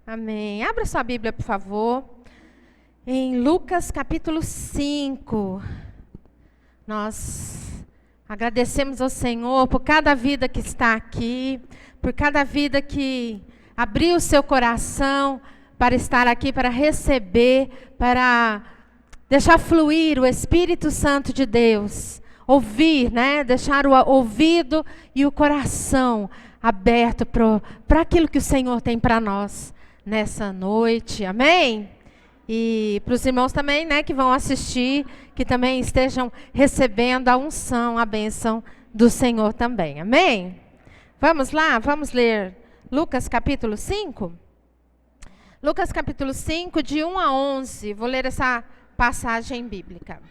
Amém. Abra sua Bíblia, por favor. Em Lucas capítulo 5. Nós agradecemos ao Senhor por cada vida que está aqui, por cada vida que abriu o seu coração para estar aqui, para receber, para deixar fluir o Espírito Santo de Deus. Ouvir, né? Deixar o ouvido e o coração aberto para aquilo que o Senhor tem para nós nessa noite. Amém? E para os irmãos também, né, que vão assistir, que também estejam recebendo a unção, a bênção do Senhor também. Amém? Vamos lá, vamos ler Lucas capítulo 5? Lucas capítulo 5, de 1 a 11. Vou ler essa passagem bíblica.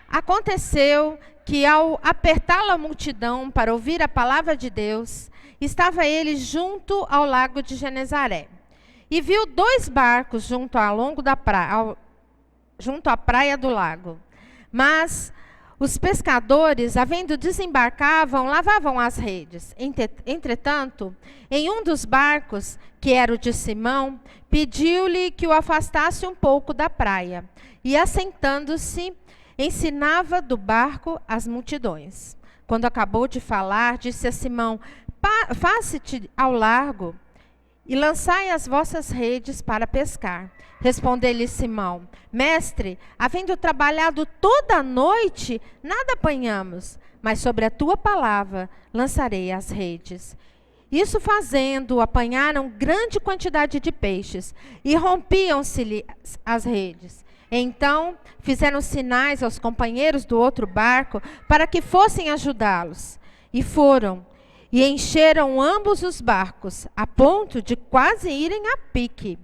Aconteceu que, ao apertá-la a multidão para ouvir a palavra de Deus, estava ele junto ao lago de Genezaré. E viu 2 barcos junto à praia do lago. Mas os pescadores, havendo desembarcavam, lavavam as redes. Entretanto, em um dos barcos, que era o de Simão, pediu-lhe que o afastasse um pouco da praia. E, assentando-se, ensinava do barco as multidões. Quando acabou de falar, disse a Simão: faze-te ao largo e lançai as vossas redes para pescar. Respondeu-lhe Simão: Mestre, havendo trabalhado toda a noite, nada apanhamos, mas sobre a tua palavra lançarei as redes. Isso fazendo, apanharam grande quantidade de peixes, e rompiam-se-lhe as redes. Então fizeram sinais aos companheiros do outro barco para que fossem ajudá-los. E foram, e encheram ambos os barcos, a ponto de quase irem a pique.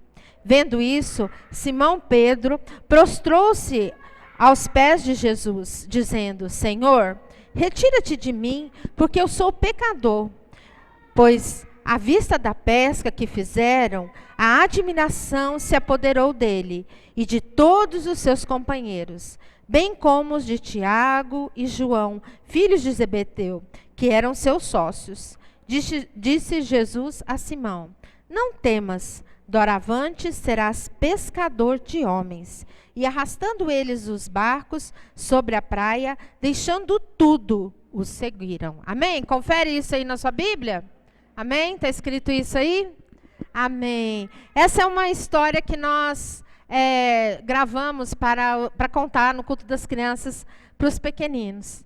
Vendo isso, Simão Pedro prostrou-se aos pés de Jesus, dizendo: Senhor, retira-te de mim, porque eu sou pecador. Pois, à vista da pesca que fizeram, a admiração se apoderou dele e de todos os seus companheiros, bem como os de Tiago e João, filhos de Zebedeu, que eram seus sócios. Disse Jesus a Simão: Não temas, doravante serás pescador de homens. E arrastando eles os barcos sobre a praia, deixando tudo, os seguiram. Amém? Confere isso aí na sua Bíblia? Amém? Está escrito isso aí? Amém. Essa é uma história que nós gravamos para contar no culto das crianças para os pequeninos.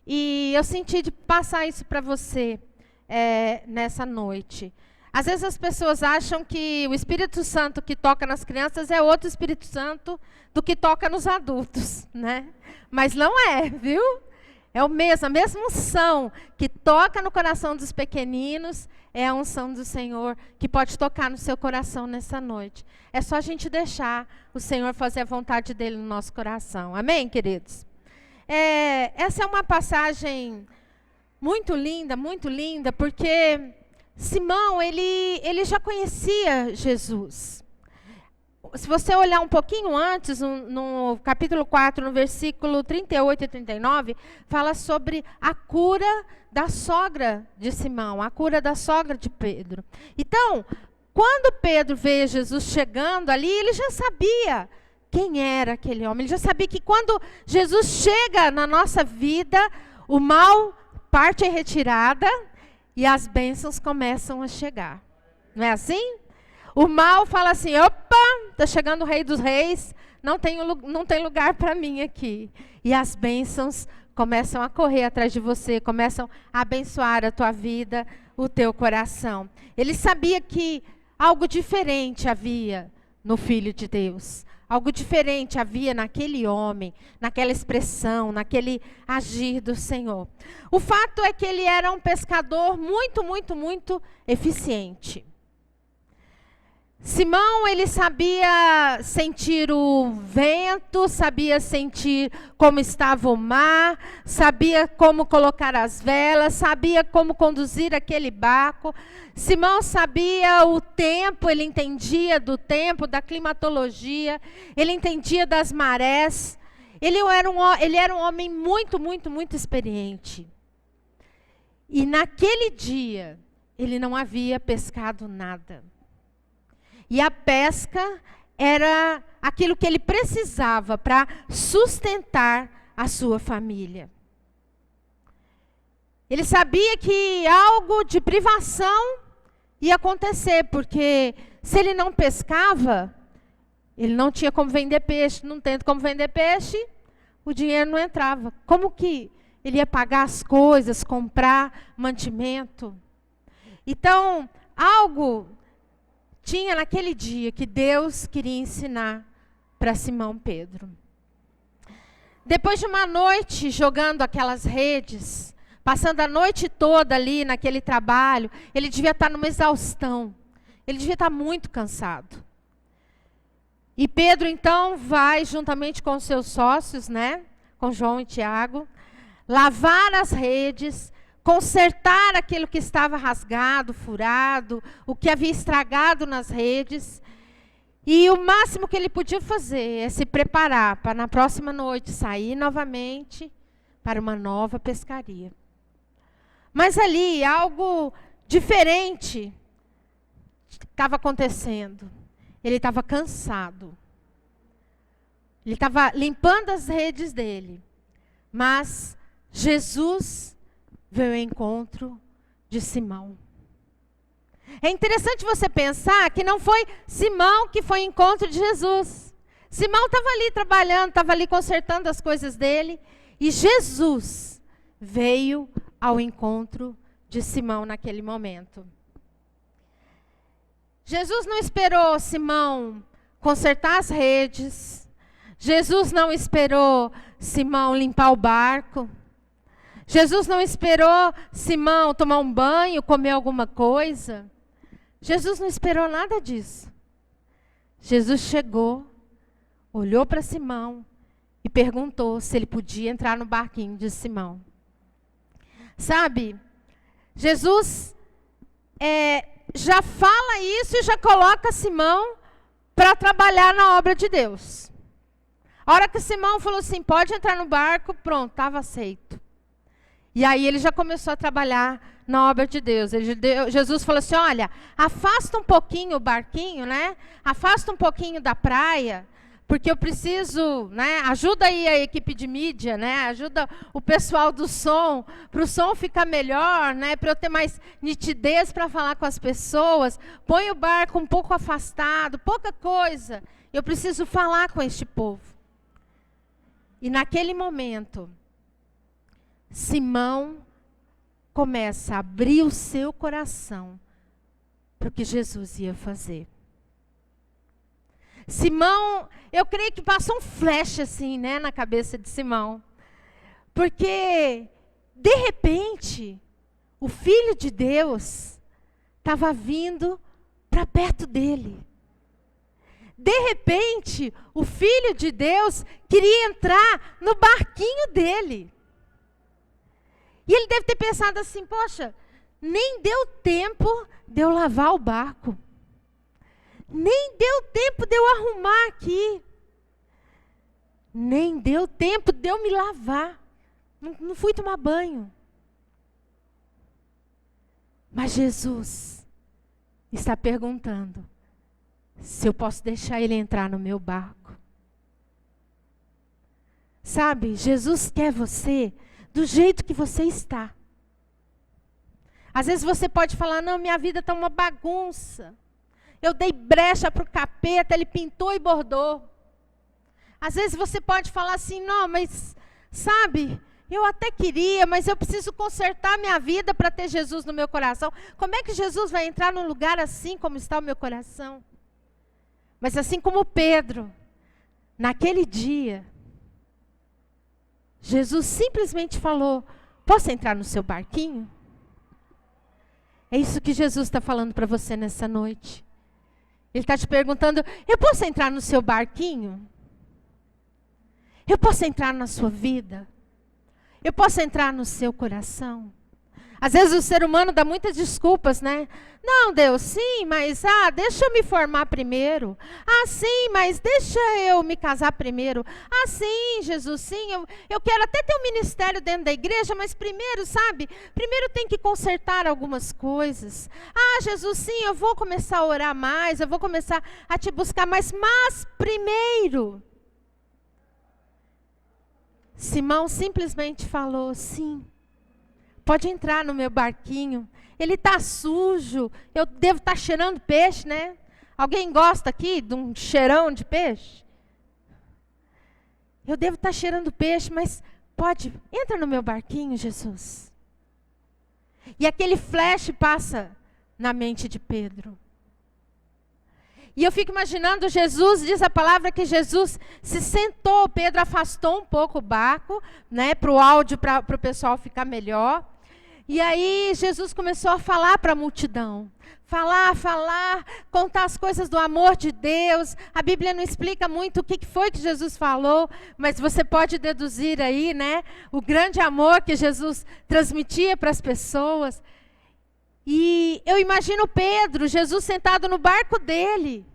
E eu senti de passar isso para você nessa noite. Às vezes as pessoas acham que o Espírito Santo que toca nas crianças é outro Espírito Santo do que toca nos adultos, né? Mas não é, viu? É a mesma unção que toca no coração dos pequeninos, é a unção do Senhor que pode tocar no seu coração nessa noite. É só a gente deixar o Senhor fazer a vontade dele no nosso coração. Amém, queridos? Essa é uma passagem muito linda, porque Simão, ele já conhecia Jesus. Se você olhar um pouquinho antes, no capítulo 4, no versículo 38 e 39, fala sobre a cura da sogra de Simão, a cura da sogra de Pedro. Então, quando Pedro vê Jesus chegando ali, ele já sabia quem era aquele homem. Ele já sabia que quando Jesus chega na nossa vida, o mal parte em retirada e as bênçãos começam a chegar. Não é assim? O mal fala assim: opa, está chegando o Rei dos Reis, não tem lugar para mim aqui. E as bênçãos começam a correr atrás de você, começam a abençoar a tua vida, o teu coração. Ele sabia que algo diferente havia no Filho de Deus. Algo diferente havia naquele homem, naquela expressão, naquele agir do Senhor. O fato é que ele era um pescador muito eficiente. Simão, ele sabia sentir o vento, sabia sentir como estava o mar, sabia como colocar as velas, sabia como conduzir aquele barco. Simão sabia o tempo, ele entendia do tempo, da climatologia, ele entendia das marés. Ele era um homem muito experiente. E naquele dia, ele não havia pescado nada. E a pesca era aquilo que ele precisava para sustentar a sua família. Ele sabia que algo de privação ia acontecer, porque se ele não pescava, ele não tinha como vender peixe. Não tendo como vender peixe, o dinheiro não entrava. Como que ele ia pagar as coisas, comprar mantimento? Então, algo tinha naquele dia que Deus queria ensinar para Simão Pedro. Depois de uma noite jogando aquelas redes, passando a noite toda ali naquele trabalho, ele devia estar numa exaustão. Ele devia estar muito cansado. E Pedro, então, vai juntamente com os seus sócios, né, com João e Tiago, lavar as redes, consertar aquilo que estava rasgado, furado, o que havia estragado nas redes. E o máximo que ele podia fazer é se preparar para na próxima noite sair novamente para uma nova pescaria. Mas ali algo diferente estava acontecendo. Ele estava cansado. Ele estava limpando as redes dele. Mas Jesus veio ao encontro de Simão. É interessante você pensar que não foi Simão que foi ao encontro de Jesus. Simão estava ali trabalhando, estava ali consertando as coisas dele. E Jesus veio ao encontro de Simão naquele momento. Jesus não esperou Simão consertar as redes. Jesus não esperou Simão limpar o barco. Jesus não esperou Simão tomar um banho, comer alguma coisa. Jesus não esperou nada disso. Jesus chegou, olhou para Simão e perguntou se ele podia entrar no barquinho de Simão. Sabe, Jesus já fala isso e já coloca Simão para trabalhar na obra de Deus. A hora que Simão falou assim, pode entrar no barco, pronto, estava aceito. E aí ele já começou a trabalhar na obra de Deus. Jesus falou assim, olha, afasta um pouquinho o barquinho, né? Afasta um pouquinho da praia, porque eu preciso, né? Ajuda aí a equipe de mídia, né? Ajuda o pessoal do som, para o som ficar melhor, né? Para eu ter mais nitidez para falar com as pessoas. Põe o barco um pouco afastado, pouca coisa. Eu preciso falar com este povo. E naquele momento, Simão começa a abrir o seu coração para o que Jesus ia fazer. Simão, eu creio que passou um flash assim, né, na cabeça de Simão. Porque, de repente, o Filho de Deus estava vindo para perto dele. De repente, o Filho de Deus queria entrar no barquinho dele. E ele deve ter pensado assim, poxa, nem deu tempo de eu lavar o barco. Nem deu tempo de eu arrumar aqui. Nem deu tempo de eu me lavar. Não fui tomar banho. Mas Jesus está perguntando se eu posso deixar ele entrar no meu barco. Sabe, Jesus quer você do jeito que você está. Às vezes você pode falar, não, minha vida está uma bagunça. Eu dei brecha para o capeta, ele pintou e bordou. Às vezes você pode falar assim, não, mas, sabe, eu até queria, mas eu preciso consertar minha vida para ter Jesus no meu coração. Como é que Jesus vai entrar num lugar assim como está o meu coração? Mas assim como Pedro, naquele dia, Jesus simplesmente falou, posso entrar no seu barquinho? É isso que Jesus está falando para você nessa noite. Ele está te perguntando, eu posso entrar no seu barquinho? Eu posso entrar na sua vida? Eu posso entrar no seu coração? Às vezes o ser humano dá muitas desculpas, né? Não, Deus, sim, mas deixa eu me formar primeiro. Sim, mas deixa eu me casar primeiro. Sim, Jesus, sim, eu quero até ter um ministério dentro da igreja, mas primeiro, sabe? Primeiro tem que consertar algumas coisas. Jesus, sim, eu vou começar a orar mais, eu vou começar a te buscar mais, mas primeiro. Simão simplesmente falou, sim. Pode entrar no meu barquinho. Ele está sujo. Eu devo estar cheirando peixe, né? Alguém gosta aqui de um cheirão de peixe? Eu devo estar cheirando peixe, mas pode, entra no meu barquinho, Jesus. E aquele flash passa na mente de Pedro. E eu fico imaginando Jesus, diz a palavra que Jesus se sentou, Pedro afastou um pouco o barco, né, para o áudio, para o pessoal ficar melhor. E aí Jesus começou a falar para a multidão. Falar, contar as coisas do amor de Deus. A Bíblia não explica muito o que foi que Jesus falou, mas você pode deduzir aí, né, o grande amor que Jesus transmitia para as pessoas. E eu imagino Pedro, Jesus sentado no barco dele.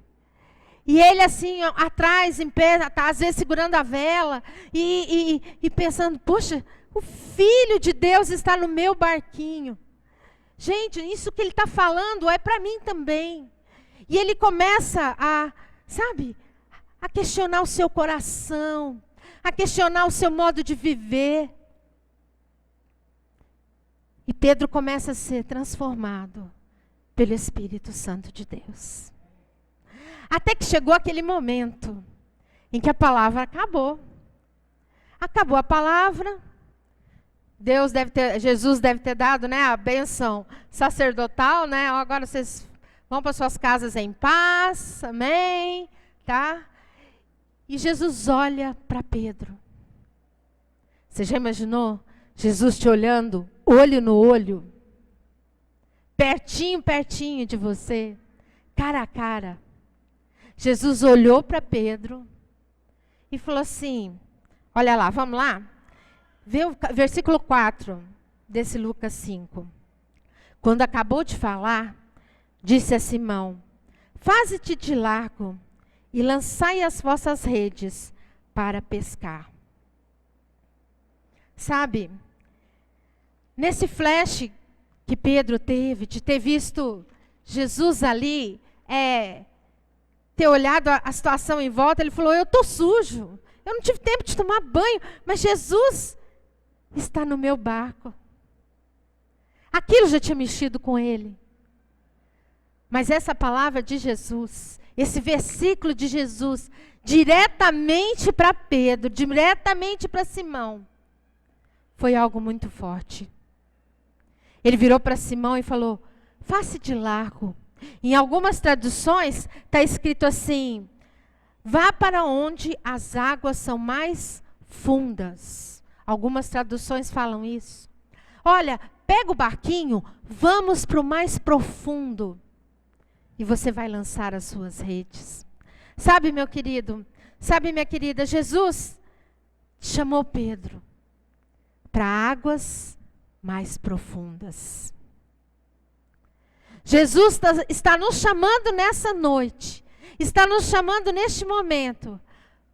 E ele assim, atrás, em pé, às vezes segurando a vela. E pensando, poxa, o Filho de Deus está no meu barquinho. Gente, isso que ele está falando é para mim também. E ele começa a questionar o seu coração, a questionar o seu modo de viver. E Pedro começa a ser transformado pelo Espírito Santo de Deus. Até que chegou aquele momento em que a palavra acabou. Acabou a palavra. Jesus deve ter dado, né, a bênção sacerdotal, né? Agora vocês vão para suas casas em paz, amém, tá? E Jesus olha para Pedro. Você já imaginou Jesus te olhando, olho no olho, pertinho, pertinho de você, cara a cara? Jesus olhou para Pedro e falou assim, olha lá, vamos lá? Vê o versículo 4 desse Lucas 5. Quando acabou de falar, disse a Simão, faze-te de largo e lançai as vossas redes para pescar. Sabe, nesse flash que Pedro teve, de ter visto Jesus ali, ter olhado a situação em volta, ele falou, eu estou sujo, eu não tive tempo de tomar banho, mas Jesus está no meu barco. Aquilo já tinha mexido com ele. Mas essa palavra de Jesus, esse versículo de Jesus, diretamente para Pedro, diretamente para Simão, foi algo muito forte. Ele virou para Simão e falou, faça de largo. Em algumas traduções está escrito assim, vá para onde as águas são mais fundas. Algumas traduções falam isso. Olha, pega o barquinho, vamos para o mais profundo. E você vai lançar as suas redes. Sabe, meu querido, sabe, minha querida, Jesus chamou Pedro para águas mais profundas. Jesus está nos chamando nessa noite, está nos chamando neste momento,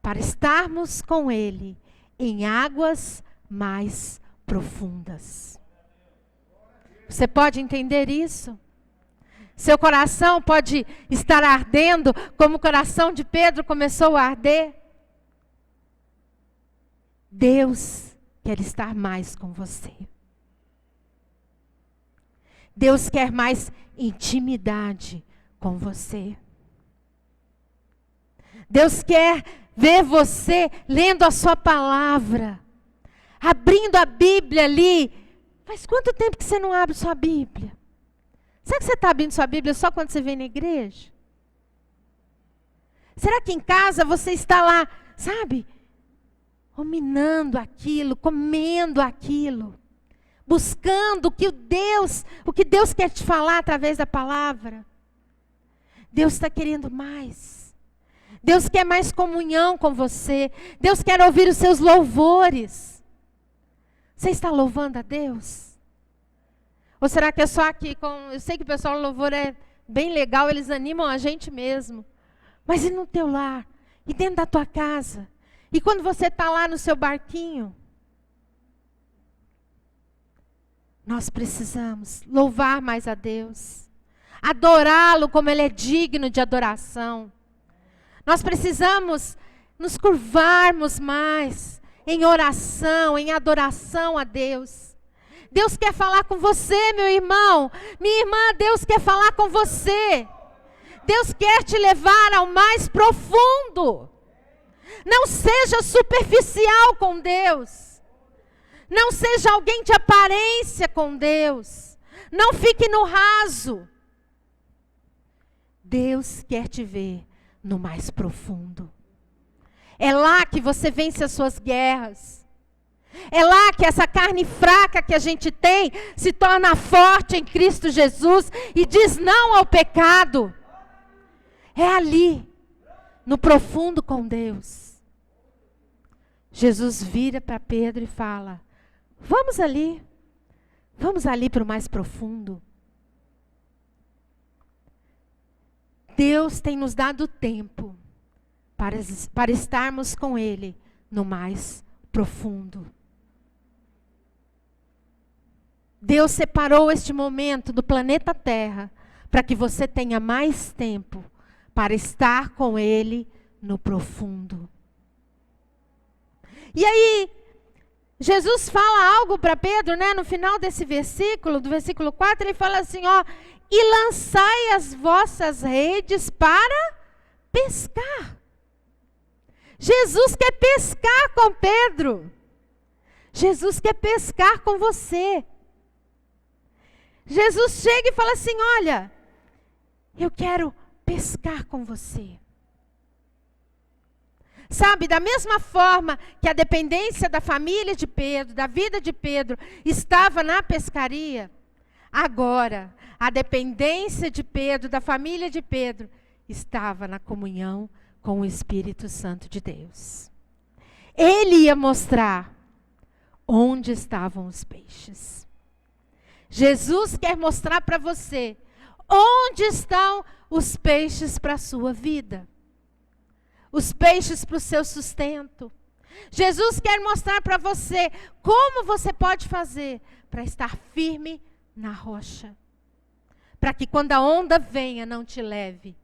para estarmos com Ele em águas mais profundas. Você pode entender isso? Seu coração pode estar ardendo como o coração de Pedro começou a arder? Deus quer estar mais com você. Deus quer mais intimidade com você. Deus quer ver você lendo a sua palavra, abrindo a Bíblia ali. Faz quanto tempo que você não abre sua Bíblia? Será que você está abrindo sua Bíblia só quando você vem na igreja? Será que em casa você está lá, sabe, ruminando aquilo, comendo aquilo, buscando o que Deus quer te falar através da palavra? Deus está querendo mais. Deus quer mais comunhão com você. Deus quer ouvir os seus louvores. Você está louvando a Deus? Ou será que é só aqui? Eu sei que o pessoal do louvor é bem legal, eles animam a gente mesmo. Mas e no teu lar? E dentro da tua casa? E quando você está lá no seu barquinho? Nós precisamos louvar mais a Deus. Adorá-lo como Ele é digno de adoração. Nós precisamos nos curvarmos mais em oração, em adoração a Deus. Deus quer falar com você, meu irmão. Minha irmã, Deus quer falar com você. Deus quer te levar ao mais profundo. Não seja superficial com Deus. Não seja alguém de aparência com Deus. Não fique no raso. Deus quer te ver no mais profundo. É lá que você vence as suas guerras. É lá que essa carne fraca que a gente tem se torna forte em Cristo Jesus e diz não ao pecado. É ali, no profundo com Deus. Jesus vira para Pedro e fala: vamos ali para o mais profundo. Deus tem nos dado tempo para estarmos com Ele no mais profundo. Deus separou este momento do planeta Terra para que você tenha mais tempo para estar com Ele no profundo. E aí, Jesus fala algo para Pedro, né? No final desse versículo, do versículo 4, ele fala assim, ó: e lançai as vossas redes para pescar. Jesus quer pescar com Pedro. Jesus quer pescar com você. Jesus chega e fala assim: olha, eu quero pescar com você. Sabe, da mesma forma que a dependência da família de Pedro, da vida de Pedro, estava na pescaria, agora a dependência de Pedro, da família de Pedro, estava na comunhão com o Espírito Santo de Deus. Ele ia mostrar onde estavam os peixes. Jesus quer mostrar para você onde estão os peixes para a sua vida. Os peixes para o seu sustento. Jesus quer mostrar para você como você pode fazer para estar firme na rocha. Para que quando a onda venha não te leve,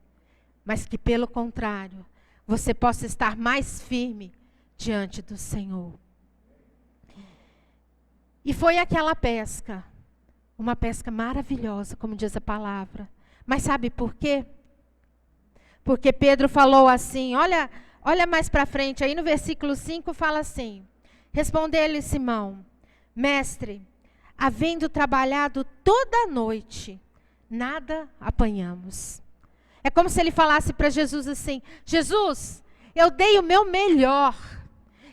mas que pelo contrário, você possa estar mais firme diante do Senhor. E foi aquela pesca, uma pesca maravilhosa, como diz a palavra. Mas sabe por quê? Porque Pedro falou assim, olha mais para frente, aí no versículo 5 fala assim: respondeu-lhe Simão: mestre, havendo trabalhado toda a noite, nada apanhamos. É como se ele falasse para Jesus assim: Jesus, eu dei o meu melhor,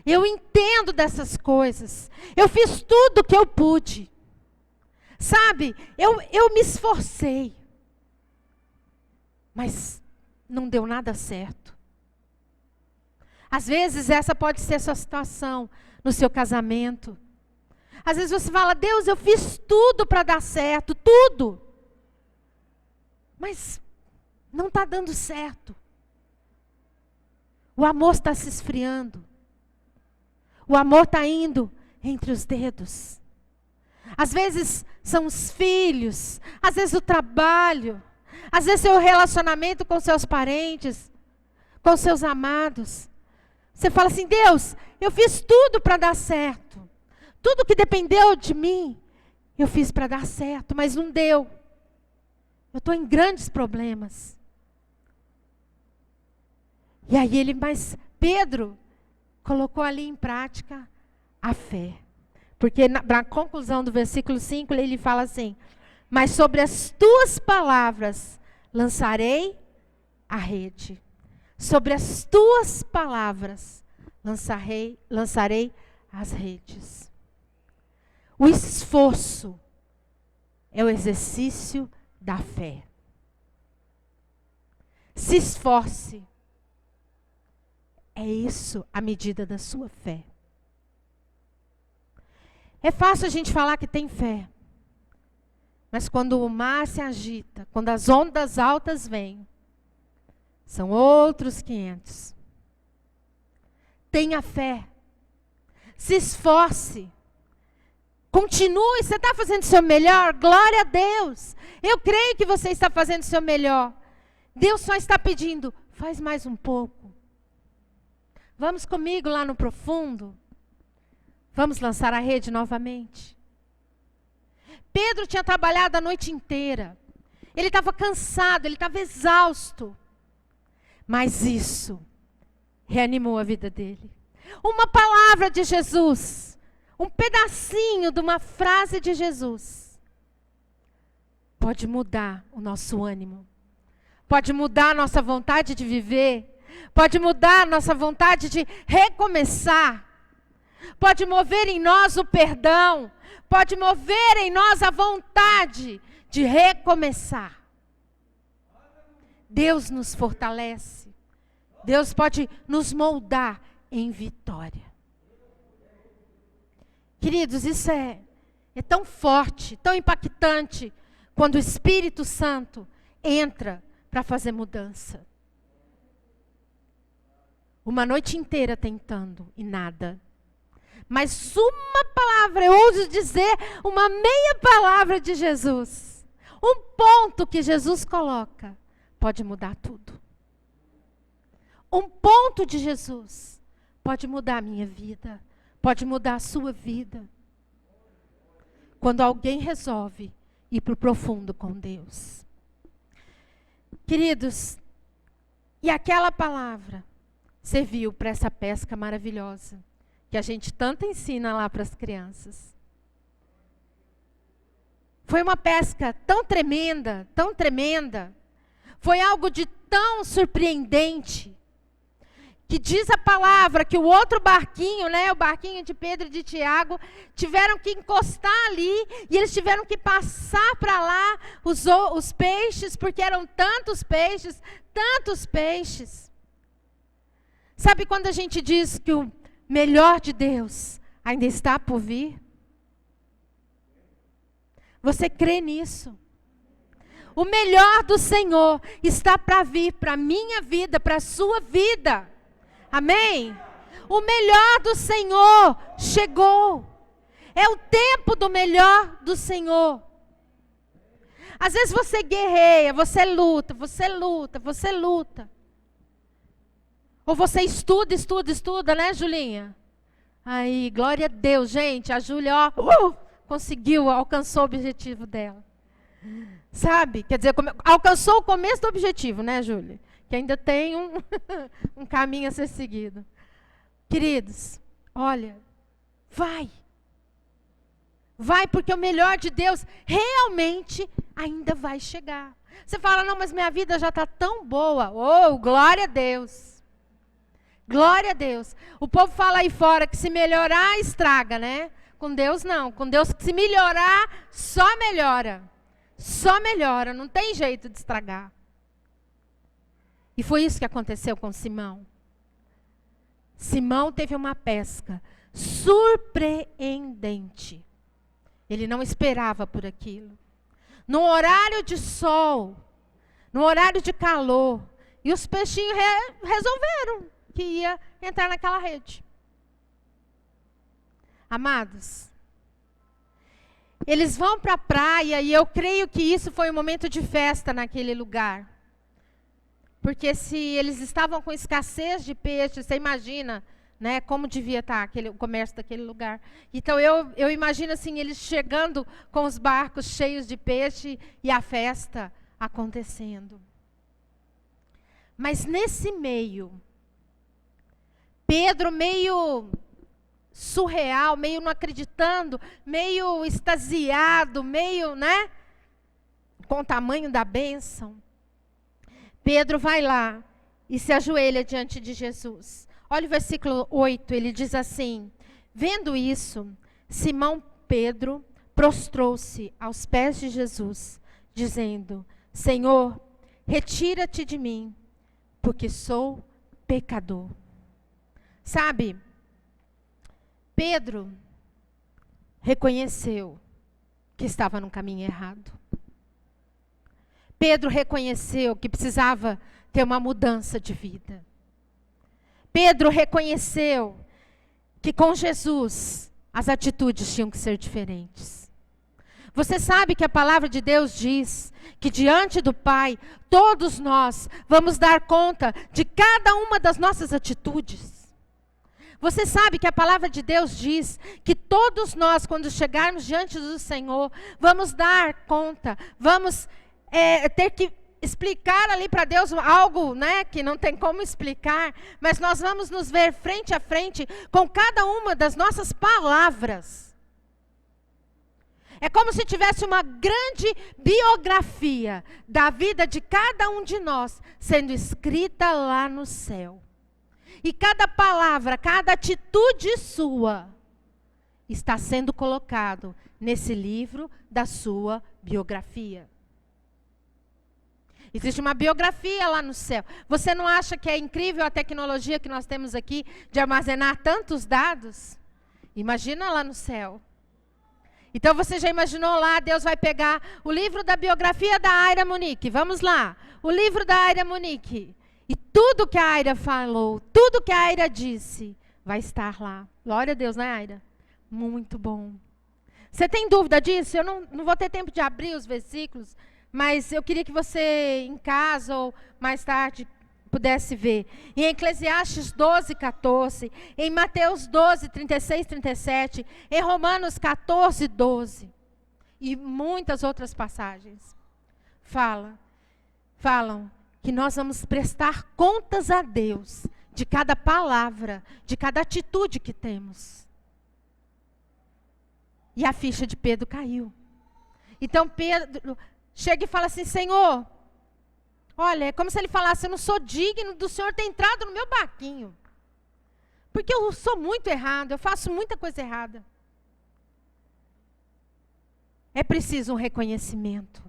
eu entendo dessas coisas, eu fiz tudo o que eu pude, sabe, eu me esforcei, mas não deu nada certo. Às vezes essa pode ser a sua situação no seu casamento. Às vezes você fala: Deus, eu fiz tudo para dar certo, tudo, mas não está dando certo. O amor está se esfriando. O amor está indo entre os dedos. Às vezes são os filhos, às vezes o trabalho, às vezes é o relacionamento com seus parentes, com seus amados. Você fala assim: Deus, eu fiz tudo para dar certo. Tudo que dependeu de mim, eu fiz para dar certo, mas não deu. Eu estou em grandes problemas. E aí mas Pedro colocou ali em prática a fé. Porque na conclusão do versículo 5, ele fala assim: mas sobre as tuas palavras lançarei a rede. Sobre as tuas palavras lançarei as redes. O esforço é o exercício da fé. Se esforce. É isso a medida da sua fé. É fácil a gente falar que tem fé. Mas quando o mar se agita, quando as ondas altas vêm, são outros 500. Tenha fé. Se esforce. Continue. Você está fazendo o seu melhor? Glória a Deus. Eu creio que você está fazendo o seu melhor. Deus só está pedindo, faz mais um pouco. Vamos comigo lá no profundo. Vamos lançar a rede novamente. Pedro tinha trabalhado a noite inteira. Ele estava cansado, ele estava exausto. Mas isso reanimou a vida dele. Uma palavra de Jesus, um pedacinho de uma frase de Jesus, pode mudar o nosso ânimo. Pode mudar a nossa vontade de viver. Pode mudar a nossa vontade de recomeçar. Pode mover em nós o perdão. Pode mover em nós a vontade de recomeçar. Deus nos fortalece. Deus pode nos moldar em vitória. Queridos, isso é tão forte, tão impactante, quando o Espírito Santo entra para fazer mudança. Uma noite inteira tentando e nada. Mas uma palavra, eu ouso dizer, uma meia palavra de Jesus. Um ponto que Jesus coloca pode mudar tudo. Um ponto de Jesus pode mudar a minha vida, pode mudar a sua vida. Quando alguém resolve ir para o profundo com Deus. Queridos, e aquela palavra serviu para essa pesca maravilhosa, que a gente tanto ensina lá para as crianças. Foi uma pesca tão tremenda, foi algo de tão surpreendente, que diz a palavra que o outro barquinho, o barquinho de Pedro e de Tiago, tiveram que encostar ali, e eles tiveram que passar para lá os peixes, porque eram tantos peixes. Sabe quando a gente diz que o melhor de Deus ainda está por vir? Você crê nisso? O melhor do Senhor está para vir para a minha vida, para a sua vida. Amém? O melhor do Senhor chegou. É o tempo do melhor do Senhor. Às vezes você guerreia, você luta. Ou você estuda, né, Julinha? Aí, glória a Deus, gente. A Júlia, conseguiu, alcançou o objetivo dela. Sabe? Quer dizer, alcançou o começo do objetivo, né, Júlia? Que ainda tem um caminho a ser seguido. Queridos, olha, vai. Vai, porque o melhor de Deus realmente ainda vai chegar. Você fala, não, mas minha vida já está tão boa. Oh, glória a Deus. Glória a Deus. O povo fala aí fora que se melhorar, estraga, né? Com Deus não. Com Deus, se melhorar, só melhora. Só melhora, não tem jeito de estragar. E foi isso que aconteceu com Simão. Simão teve uma pesca surpreendente. Ele não esperava por aquilo. No horário de sol, no horário de calor, e os peixinhos resolveram que ia entrar naquela rede. Amados, eles vão para a praia, e eu creio que isso foi um momento de festa naquele lugar. Porque se eles estavam com escassez de peixe, você imagina, né, como devia estar o comércio daquele lugar. Então eu imagino assim, eles chegando com os barcos cheios de peixe e a festa acontecendo. Mas nesse meio, Pedro meio surreal, meio não acreditando, meio extasiado, meio, né, com o tamanho da bênção. Pedro vai lá e se ajoelha diante de Jesus. Olha o versículo 8, ele diz assim: vendo isso, Simão Pedro prostrou-se aos pés de Jesus, dizendo: Senhor, retira-te de mim, porque sou pecador. Sabe, Pedro reconheceu que estava no caminho errado. Pedro reconheceu que precisava ter uma mudança de vida. Pedro reconheceu que com Jesus as atitudes tinham que ser diferentes. Você sabe que a palavra de Deus diz que diante do Pai, todos nós vamos dar conta de cada uma das nossas atitudes. Você sabe que a palavra de Deus diz que todos nós, quando chegarmos diante do Senhor, vamos dar conta, vamos ter que explicar ali para Deus algo, né, que não tem como explicar, mas nós vamos nos ver frente a frente com cada uma das nossas palavras. É como se tivesse uma grande biografia da vida de cada um de nós sendo escrita lá no céu. E cada palavra, cada atitude sua está sendo colocado nesse livro da sua biografia. Existe uma biografia lá no céu. Você não acha que é incrível a tecnologia que nós temos aqui de armazenar tantos dados? Imagina lá no céu. Então você já imaginou lá, Deus vai pegar o livro da biografia da Aira Monique. Vamos lá. O livro da Aira Monique. E tudo que a Aira falou, tudo que a Aira disse, vai estar lá. Glória a Deus, né, Aira? Muito bom. Você tem dúvida disso? Eu não vou ter tempo de abrir os versículos, mas eu queria que você, em casa ou mais tarde, pudesse ver. Em Eclesiastes 12, 14, em Mateus 12, 36, 37, em Romanos 14, 12, e muitas outras passagens, falam que nós vamos prestar contas a Deus de cada palavra, de cada atitude que temos. E a ficha de Pedro caiu. Então Pedro chega e fala assim: Senhor, olha, é como se ele falasse: eu não sou digno do Senhor ter entrado no meu barquinho. Porque eu sou muito errado, eu faço muita coisa errada. É preciso um reconhecimento.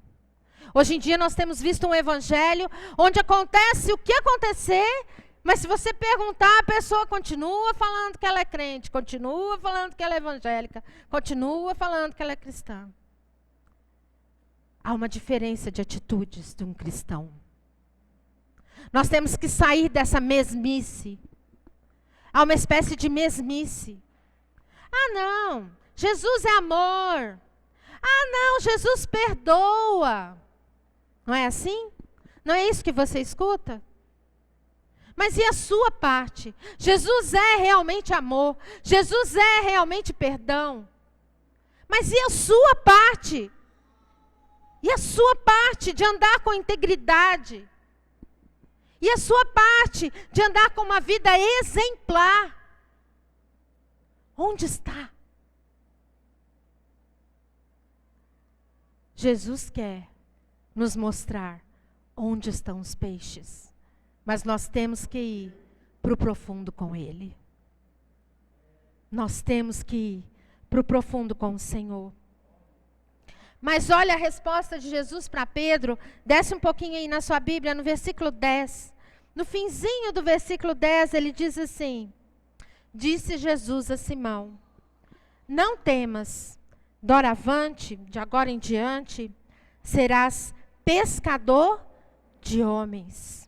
Hoje em dia nós temos visto um evangelho onde acontece o que acontecer, mas se você perguntar, a pessoa continua falando que ela é crente, continua falando que ela é evangélica, continua falando que ela é cristã. Há uma diferença de atitudes de um cristão. Nós temos que sair dessa mesmice. Há uma espécie de mesmice. Ah, não, Jesus é amor. Ah, não, Jesus perdoa. Não é assim? Não é isso que você escuta? Mas e a sua parte? Jesus é realmente amor. Jesus é realmente perdão. Mas e a sua parte? E a sua parte de andar com integridade? E a sua parte de andar com uma vida exemplar? Onde está? Jesus quer nos mostrar onde estão os peixes. Mas nós temos que ir para o profundo com Ele. Nós temos que ir para o profundo com o Senhor. Mas olha a resposta de Jesus para Pedro. Desce um pouquinho aí na sua Bíblia, no versículo 10. No finzinho do versículo 10, ele diz assim: disse Jesus a Simão: não temas, doravante, de agora em diante, serás pescador de homens.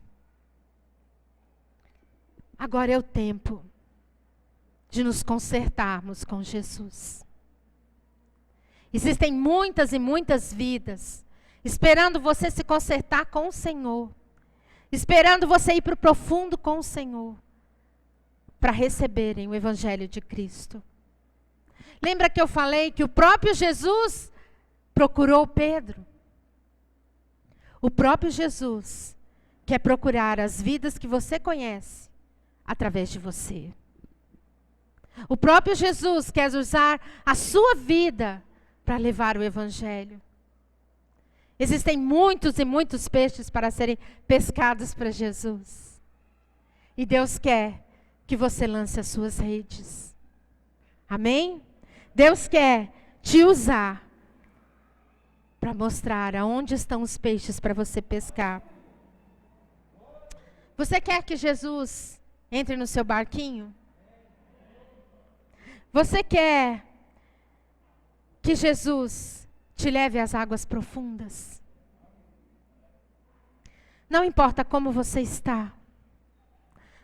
Agora é o tempo de nos consertarmos com Jesus. Existem muitas e muitas vidas esperando você se consertar com o Senhor, esperando você ir para o profundo com o Senhor, para receberem o Evangelho de Cristo. Lembra que eu falei que o próprio Jesus procurou Pedro? O próprio Jesus quer procurar as vidas que você conhece através de você. O próprio Jesus quer usar a sua vida para levar o Evangelho. Existem muitos e muitos peixes para serem pescados para Jesus. E Deus quer que você lance as suas redes. Amém? Deus quer te usar para mostrar aonde estão os peixes para você pescar. Você quer que Jesus entre no seu barquinho? Você quer que Jesus te leve às águas profundas. Não importa como você está.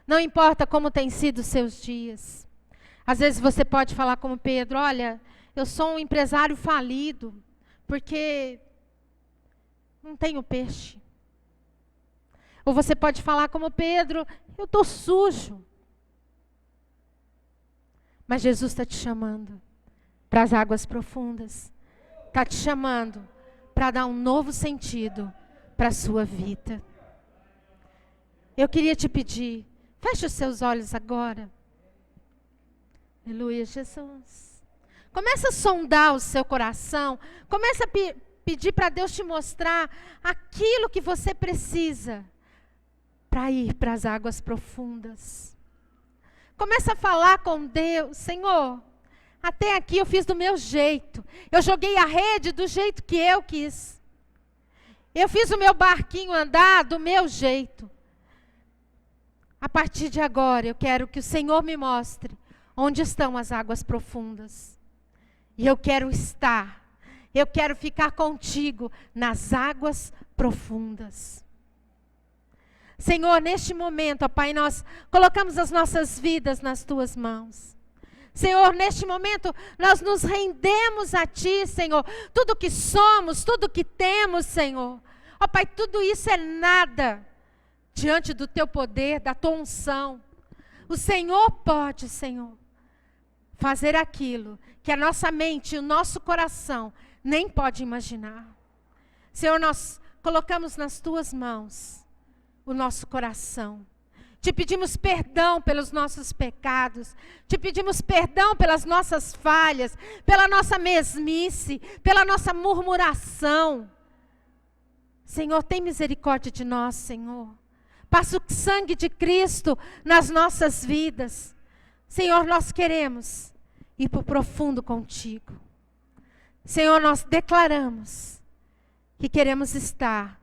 Não importa como têm sido os seus dias. Às vezes você pode falar como Pedro, olha, eu sou um empresário falido, porque não tenho peixe. Ou você pode falar como Pedro, eu estou sujo. Mas Jesus está te chamando para as águas profundas. Está te chamando para dar um novo sentido para a sua vida. Eu queria te pedir, feche os seus olhos agora. Aleluia, Jesus. Começa a sondar o seu coração. Começa a pedir para Deus te mostrar aquilo que você precisa para ir para as águas profundas. Começa a falar com Deus. Senhor, até aqui eu fiz do meu jeito. Eu joguei a rede do jeito que eu quis. Eu fiz o meu barquinho andar do meu jeito. A partir de agora, eu quero que o Senhor me mostre onde estão as águas profundas. E eu quero estar. Eu quero ficar contigo nas águas profundas. Senhor, neste momento, ó Pai, nós colocamos as nossas vidas nas Tuas mãos. Senhor, neste momento, nós nos rendemos a Ti, Senhor. Tudo que somos, tudo que temos, Senhor. Ó Pai, tudo isso é nada diante do Teu poder, da Tua unção. O Senhor pode, Senhor, fazer aquilo que a nossa mente e o nosso coração nem pode imaginar. Senhor, nós colocamos nas Tuas mãos o nosso coração. Te pedimos perdão pelos nossos pecados. Te pedimos perdão pelas nossas falhas, pela nossa mesmice, pela nossa murmuração. Senhor, tem misericórdia de nós, Senhor. Passa o sangue de Cristo nas nossas vidas. Senhor, nós queremos ir para o profundo contigo. Senhor, nós declaramos que queremos estar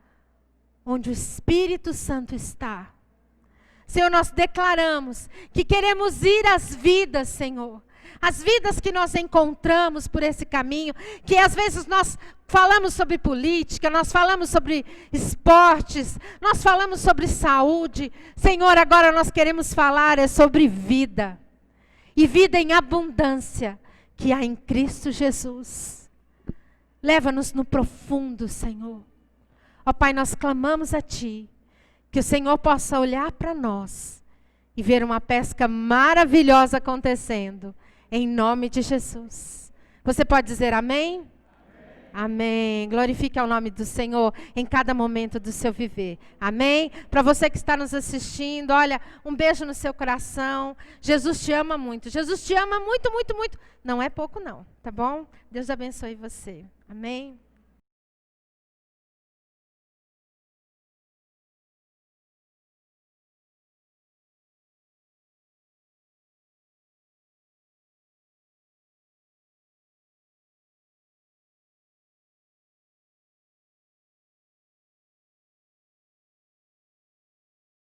onde o Espírito Santo está. Senhor, nós declaramos que queremos ir às vidas, Senhor. As vidas que nós encontramos por esse caminho, que às vezes nós falamos sobre política, nós falamos sobre esportes, nós falamos sobre saúde. Senhor, agora nós queremos falar sobre vida. E vida em abundância que há em Cristo Jesus. Leva-nos no profundo, Senhor. Ó Pai, nós clamamos a Ti, que o Senhor possa olhar para nós e ver uma pesca maravilhosa acontecendo, em nome de Jesus. Você pode dizer amém? Amém. Glorifique ao nome do Senhor em cada momento do seu viver. Amém? Para você que está nos assistindo, olha, um beijo no seu coração. Jesus te ama muito. Jesus te ama muito, muito, muito. Não é pouco não, tá bom? Deus abençoe você. Amém?